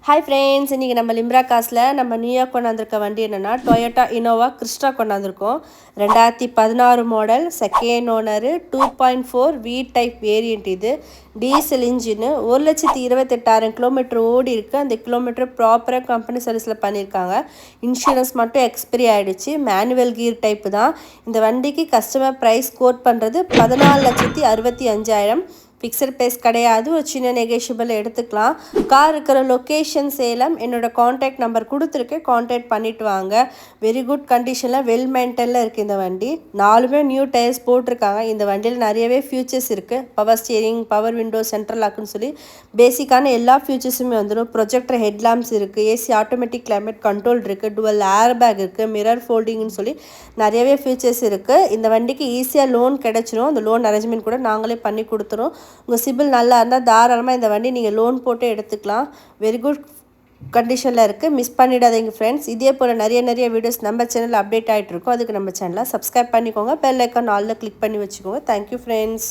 Hi friends, இன்றைக்கி நம்ம லிம்ரா காசில் நம்ம நியூயார்க் கொண்டாந்துருக்க வண்டி என்னென்னா டொயோட்டா இனோவா கிறிஸ்டா கொண்டாந்துருக்கோம். 2016 model, second owner, 2.4 V type variant. இது டீசல் இன்ஜினு, 1,28,000 கிலோமீட்டர் ஓடி இருக்குது. அந்த கிலோமீட்டர் ப்ராப்பராக கம்பெனி சர்வீஸில் பண்ணியிருக்காங்க. இன்சூரன்ஸ் மட்டும் எக்ஸ்பிரி ஆகிடுச்சு. மேனுவல் கீர் டைப்பு தான். இந்த வண்டிக்கு கஸ்டமர் ப்ரைஸ் கோட் பண்ணுறது 14,65,000. ஃபிக்ஸட் ப்ரைஸ் கிடையாது, ஒரு சின்ன நெகோஷியபிள் எடுத்துக்கலாம். கார் இருக்கிற லொக்கேஷன் சேலம். என்னோடய காண்டாக்ட் நம்பர் கொடுத்துருக்கேன், காண்டாக்ட் பண்ணிவிட்டு வாங்க. வெரி குட் கண்டிஷனில், வெல் மெயின்டெனில் இருக்குது இந்த வண்டி. 4 நியூ டயர்ஸ் போட்டிருக்காங்க. இந்த வண்டியில் நிறையவே ஃபியூச்சர்ஸ் இருக்குது. Power steering, power window, central லாக்குன்னு சொல்லி பேசிக்கான எல்லா ஃபியூச்சர்ஸுமே வந்துடும். ப்ரொஜெக்டர் ஹெட்லாம்ப்ஸ் இருக்குது, ஏசி ஆட்டோமேட்டிக் கிளைமேட் கண்ட்ரோல் இருக்குது, டுவல் ஏர் பேக் இருக்குது, மிரர் ஃபோல்டிங்னு சொல்லி நிறையவே ஃபியூச்சர்ஸ் இருக்குது. இந்த வண்டிக்கு ஈஸியாக லோன் கிடச்சிரும். அந்த லோன் அரேஞ்ச்மெண்ட் கூட நாங்களே பண்ணி கொடுத்துரும். உங்கள் சிபில் நல்லா இருந்தால் தாராளமாக இந்த வண்டி நீங்கள் லோன் போட்டு எடுத்துக்கலாம். வெரி குட் கண்டிஷனில் இருக்குது. மிஸ் பண்ணிடாதீங்க ஃப்ரெண்ட்ஸ். இதே போல் நிறைய வீடியோஸ் நம்ம சேனலில் அப்டேட் ஆகிட்டு இருக்கோம். அதுக்கு நம்ம சேனலை சப்ஸ்கிரைப் பண்ணிக்கோங்க. பெல் ஐக்கான் ஆலில் கிளிக் பண்ணி வச்சுக்கோங்க. Thank you friends.